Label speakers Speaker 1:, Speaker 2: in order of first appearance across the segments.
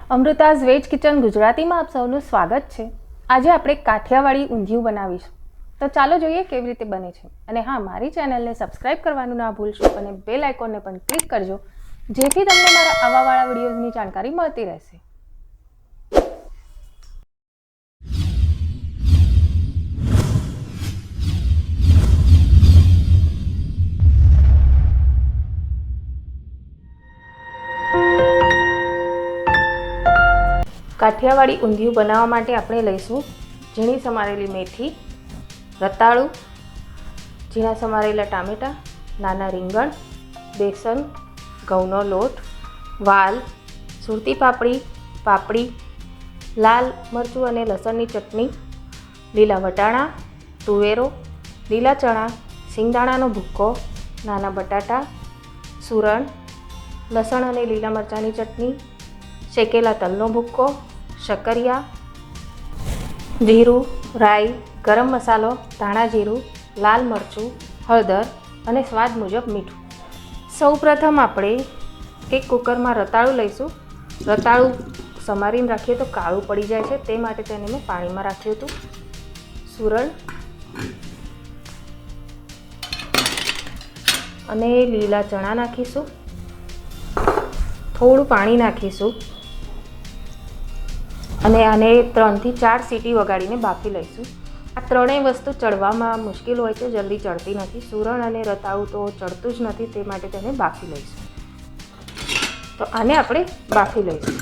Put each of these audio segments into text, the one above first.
Speaker 1: અમૃતાઝ veg kitchen ગુજરાતીમાં આપ સૌનું સ્વાગત છે। આજે આપણે કાઠિયાવાડી ઊંધિયું બનાવીશું, તો ચાલો જોઈએ કેવી રીતે બને છે। અને હા, મારી ચેનલને સબસ્ક્રાઇબ કરવાનું ના ભૂલશો અને બેલ આઇકોનને પણ ક્લિક કરજો, જેથી તમને મારા આવાવાળા વિડીયોઝની જાણકારી મળતી રહેશે। કાઠિયાવાડી ઊંધિયું બનાવવા માટે આપણે લઈશું ઝીણી સમારેલી મેથી, રતાળું, ઝીણા સમારેલા ટામેટાં, નાના રીંગણ, બેસન, ઘઉંનો લોટ, વાલ, સુરતી પાપડી, લાલ મરચું અને લસણની ચટણી, લીલા વટાણા, તુવેરો, લીલા ચણા, સિંગદાણાનો ભૂક્કો, નાના બટાટા, સુરણ, લસણ અને લીલા મરચાંની ચટણી, શેકેલા તલનો ભૂક્કો, શક્કરિયા, જીરું, રાઈ, ગરમ મસાલો, ધાણા જીરું, લાલ મરચું, હળદર અને સ્વાદ મુજબ મીઠું। સૌપ્રથમ આપણે એક કુકરમાં રતાળું લઈશું। રતાળું સમારીને રાખીએ તો કાળું પડી જાય છે, તે માટે તેને મેં પાણીમાં રાખ્યું હતું। સુરણ અને લીલા ચણા નાખીશું, થોડું પાણી નાખીશું અને આને 3 થી 4 સીટી વગાડીને બાફી લઈશું। આ ત્રણેય વસ્તુ ચડવામાં મુશ્કેલ હોય છે, જલ્દી ચડતી નથી। સુરણ અને રતાળું તો ચડતું જ નથી, તે માટે તેને બાફી લઈશું। તો આને આપણે બાફી લઈશું।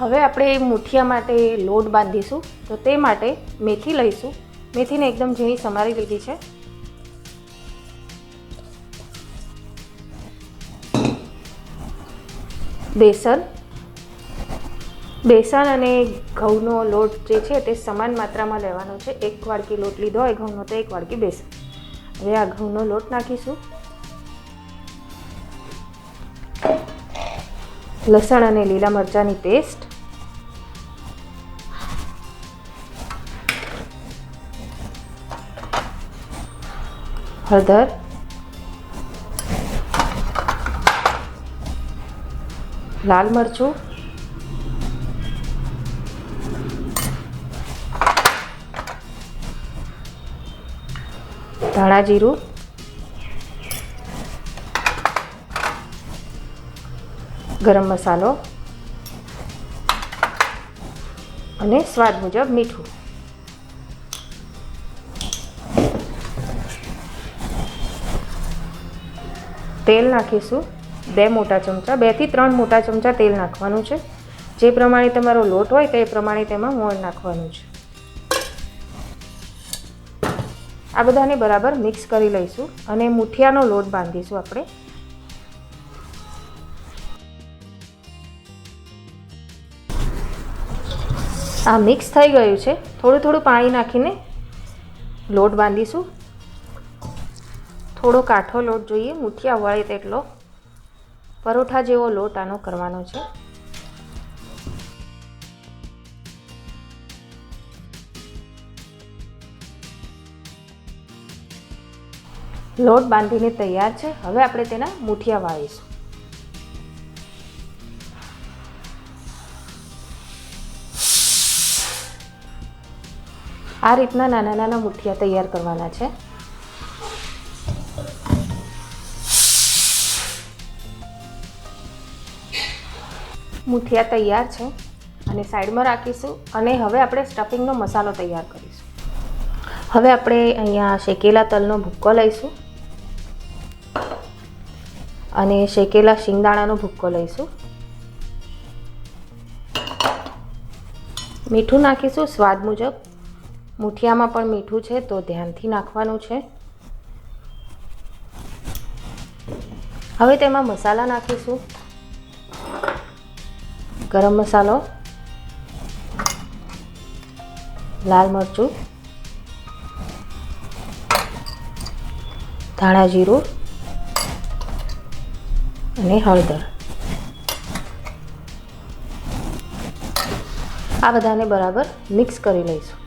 Speaker 1: હવે આપણે મુઠિયા માટે લોટ બાંધીશું, તો તે માટે મેથી લઈશું। મેથીને એકદમ ઝીણી સમારી લીધી છે। બેસન અને ઘઉંનો લોટ જે છે તે સમાન માત્રામાં લેવાનો છે। 1 વાડકી લોટ લીધો હોય ઘઉંનો તો 1 વાડકી બેસન। હવે આ ઘઉંનો લોટ નાખીશું, લસણ અને લીલા મરચાંની પેસ્ટ, હળદર, લાલ મરચું, ધાણા જીરું, ગરમ મસાલો અને સ્વાદ મુજબ મીઠું। તેલ નાખીશું 2 મોટા ચમચા, 2 થી 3 મોટા ચમચા તેલ નાખવાનું છે। જે પ્રમાણે તમારો લોટ હોય તે પ્રમાણે તેમાં મોણ નાખવાનું છે। આ બધાને બરાબર મિક્સ કરી લઈશું અને મુઠિયાનો લોટ બાંધીશું આપણે। આ મિક્સ થઈ ગયું છે, થોડું પાણી નાખીને લોટ બાંધીશું। થોડો કાઠો લોટ જોઈએ, મુઠિયા વળે તેટલો, પરોઠા જેવો લોટ આનો કરવાનો છે। લોટ બાંધીને તૈયાર છે। હવે આપણે તેના મુઠિયા વાળીશું। આ રીતના નાના નાના મુઠિયા તૈયાર કરવાના છે। મુઠિયા તૈયાર છે અને સાઈડમાં રાખીશું અને હવે આપણે સ્ટફિંગનો મસાલો તૈયાર કરીશું। હવે આપણે અહીંયા શેકેલા તલનો ભૂક્કો લઈશું અને શેકેલા સિંગદાણાનો ભૂક્કો લઈશું। મીઠું નાખીશું સ્વાદ મુજબ। મુઠિયામાં પણ મીઠું છે તો ધ્યાનથી નાખવાનું છે। હવે તેમાં મસાલા નાખીશું, ગરમ મસાલો, લાલ મરચું, ધાણા જીરું અને હળદર। આ બધાને બરાબર મિક્સ કરી લઈશું।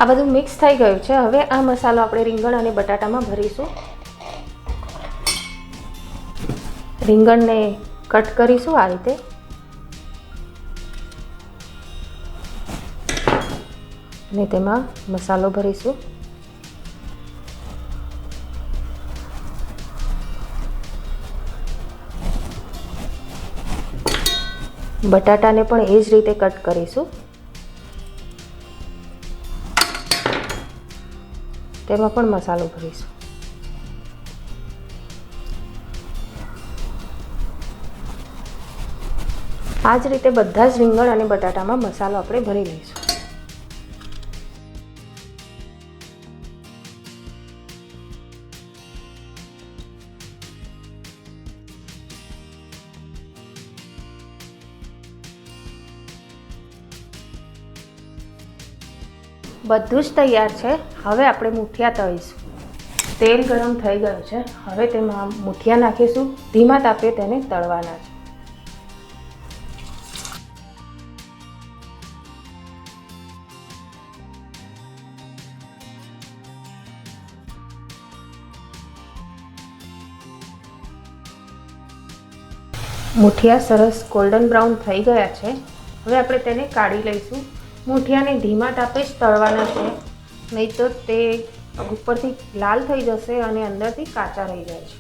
Speaker 1: આ બધું મિક્સ થઈ ગયું છે. હવે આ મસાલો આપણે રીંગણ અને બટાટામાં ભરીશું. રીંગણને કટ કરીશું આ રીતે. અને તેમાં મસાલો ભરીશું. બટાટાને પણ એ જ રીતે કટ કરીશું. તેમાં પણ મસાલો ભરીશું. આ જ રીતે બધા જ રીંગણ અને બટાટામાં મસાલો આપણે ભરી લઈશું. બધું જ તૈયાર છે. હવે આપણે મૂઠિયા તળીશું. તેલ ગરમ થઈ ગયું છે. હવે તેમાં મૂઠિયા નાખીશું. ધીમા તાપે તેને તળવાના છે. મૂઠિયા સરસ ગોલ્ડન બ્રાઉન થઈ ગયા છે. હવે આપણે તેને કાઢી લઈશું. મૂઠિયાને ધીમા તાપે જ તળવાના છે, નહીં તો તે ઉપરથી લાલ થઈ જશે અને અંદરથી કાચા રહી જાય છે.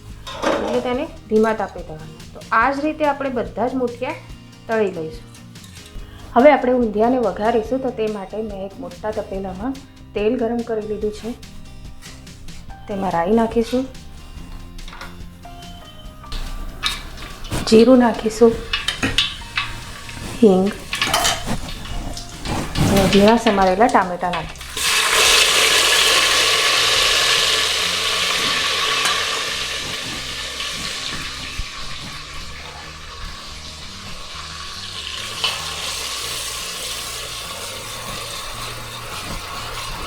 Speaker 1: એટલે તેને ધીમા તાપે તળવાના. તો આ જ રીતે આપણે બધા જ મૂઠિયા તળી લઈશું. હવે આપણે ઊંધિયાને વઘારીશું. તો તે માટે મેં એક મોટા તપેલામાં તેલ ગરમ કરી લીધું છે. તેમાં રાઈ નાખીશું, જીરું નાખીશું, હિંગ અને ઝીણા સમારેલા ટામેટા નાખીશું.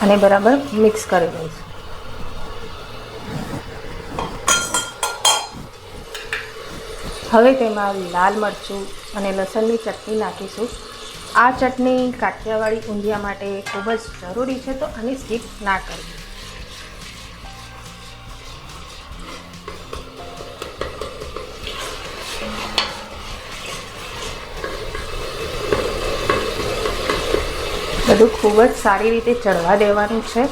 Speaker 1: અને બરાબર મિક્સ કરી દઈશું. હવે તેમાં લાલ મરચું અને લસણની ચટણી નાખીશું. આ ચટણી કાઠિયાવાડી ઊંધિયા માટે ખૂબ જ જરૂરી છે, તો આની સ્કીપ ના કરવી. બધું ખૂબ જ સારી રીતે ચડવા દેવાનું છે.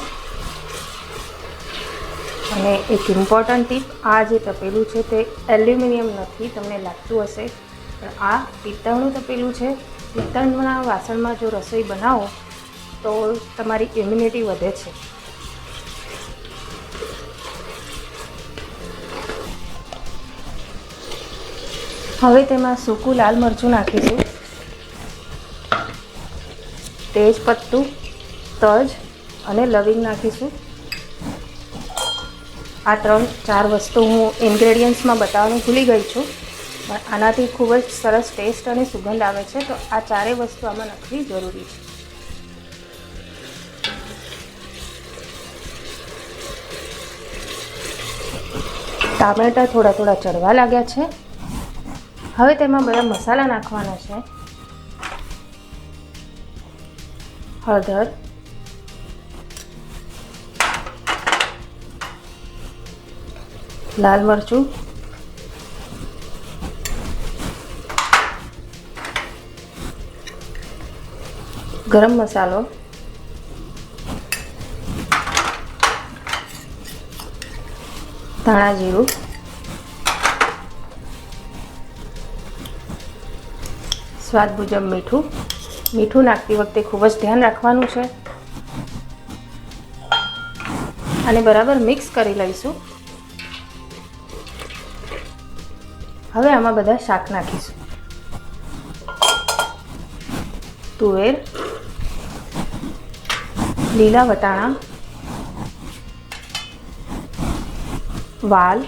Speaker 1: અને એક ઇમ્પોર્ટન્ટ ટીપ, આ જે તપેલું છે તે એલ્યુમિનિયમ નથી, તમને લાગતું હશે, પણ આ પિત્તળનું તપેલું છે. પિત્તળના વાસણમાં જો રસોઈ બનાવો તો તમારી ઇમ્યુનિટી વધે છે. હવે તેમાં સૂકું લાલ મરચું નાખીશું, તેજ પત્તું, તજ અને લવિંગ નાખીશું. આ 3-4 વસ્તુ હું ઇન્ગ્રેડિયન્ટ્સમાં બતાવવાનું ભૂલી ગઈ છું, પણ આનાથી ખૂબ જ સરસ ટેસ્ટ અને સુગંધ આવે છે. તો આ 4 વસ્તુ આમાં નાખવી જરૂરી છે. ટામેટાં થોડા થોડા ચડવા લાગ્યા છે. હવે તેમાં બધા મસાલા નાખવાના છે. હળદર, લાલ મરચું, ગરમ મસાલો, ધાણા જીરું, સ્વાદ મુજબ મીઠું. મીઠું નાખતી વખતે ખૂબ જ ધ્યાન રાખવાનું છે. અને બરાબર મિક્સ કરી લઈશું. હવે આમાં બધા શાક નાખીશું. તુવેર, લીલા વટાણા, વાલ,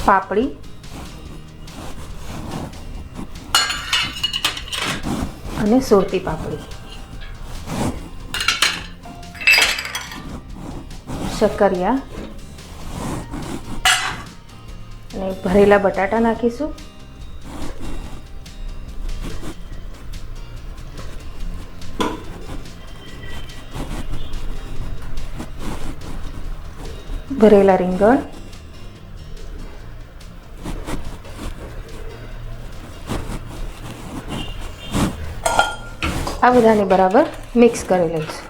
Speaker 1: પાપડી, અને સુરતી પાપડી, શક્કરિયા અને ભરેલા બટાટા નાખીશું. ભરેલા રીંગણ, આ બધાને બરાબર મિક્સ કરી લઈશું.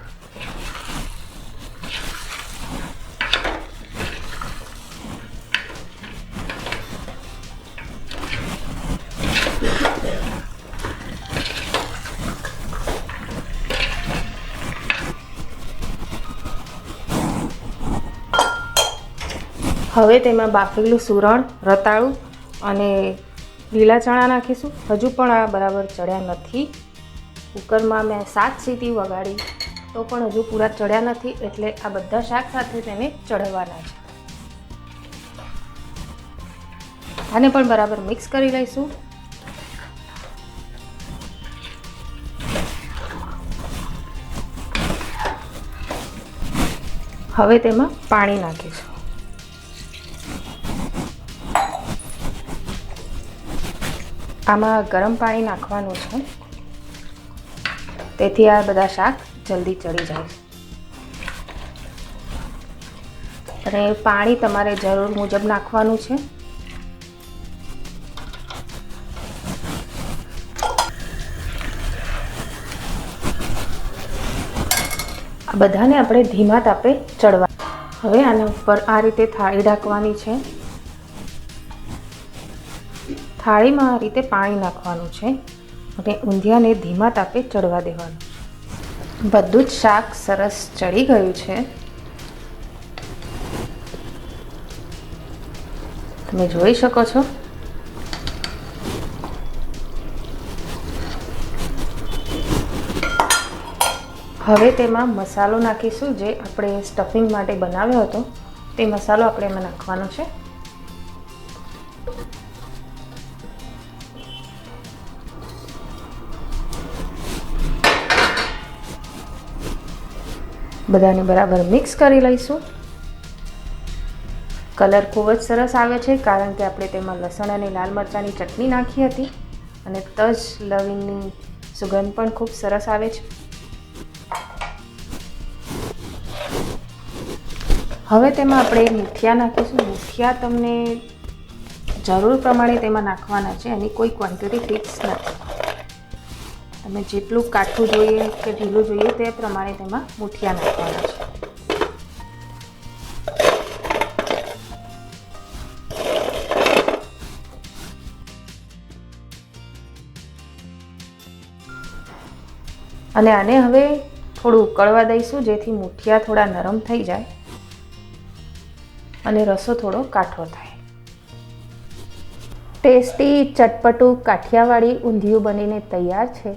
Speaker 1: હવે તેમાં બાફેલું સુરણ, રતાળું અને લીલા ચણા નાખીશું. હજુ પણ આ બરાબર ચડ્યા નથી. કુકરમાં મેં 7 સીટી વગાડી તો પણ હજુ પૂરા ચડ્યા નથી, એટલે આ બધા શાક સાથે તેને ચડવાના છે. આને પણ બરાબર મિક્સ કરી લઈશું. હવે તેમાં પાણી નાખીશું. આમાં ગરમ પાણી નાખવાનું છે, તેથી આ બધા શાક જલ્દી ચડી જાય. અને પાણી તમારે જરૂર મુજબ નાખવાનું છે. આ બધાને આપણે ધીમા તાપે ચડવા. હવે આના ઉપર આ રીતે થાળી ઢાંકવાની છે. થાળીમાં આ રીતે પાણી નાખવાનું છે અને ઊંધિયાને ધીમા તાપે ચડવા દેવાનું. બધું જ શાક સરસ ચડી ગયું છે. તમે જોઈ શકો છો. હવે તેમાં મસાલો નાખીશું, જે આપણે સ્ટફિંગ માટે બનાવ્યો હતો તે મસાલો આપણે એમાં નાખવાનો છે. બધાને બરાબર મિક્સ કરી લઈશું. કલર ખૂબ જ સરસ આવે છે, કારણ કે આપણે તેમાં લસણ અને લાલ મરચાંની ચટણી નાખી હતી અને તજ લવિંગની સુગંધ પણ ખૂબ સરસ આવે છે. હવે તેમાં આપણે મુઠિયા નાખીશું. મુઠિયા તમને જરૂર પ્રમાણે તેમાં નાખવાના છે, એની કોઈ ક્વોન્ટિટી ફિક્સ નથી. તમે જેટલું કાઠું જોઈએ કે ઢીલું જોઈએ તે પ્રમાણે તેમાં મુઠિયા નાખવાના છે. અને આને હવે થોડું ઉકળવા દઈશું, જેથી મુઠિયા થોડા નરમ થઈ જાય અને રસો થોડો કાઠો થાય. ટેસ્ટી ચટપટું કાઠિયાવાડી ઊંધિયું બનીને તૈયાર છે.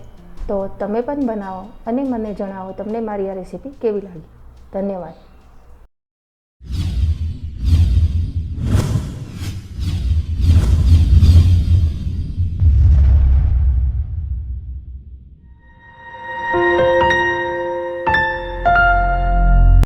Speaker 1: તો તમે પણ બનાવો અને મને જણાવો તમને મારી આ રેસીપી કેવી લાગી. ધન્યવાદ.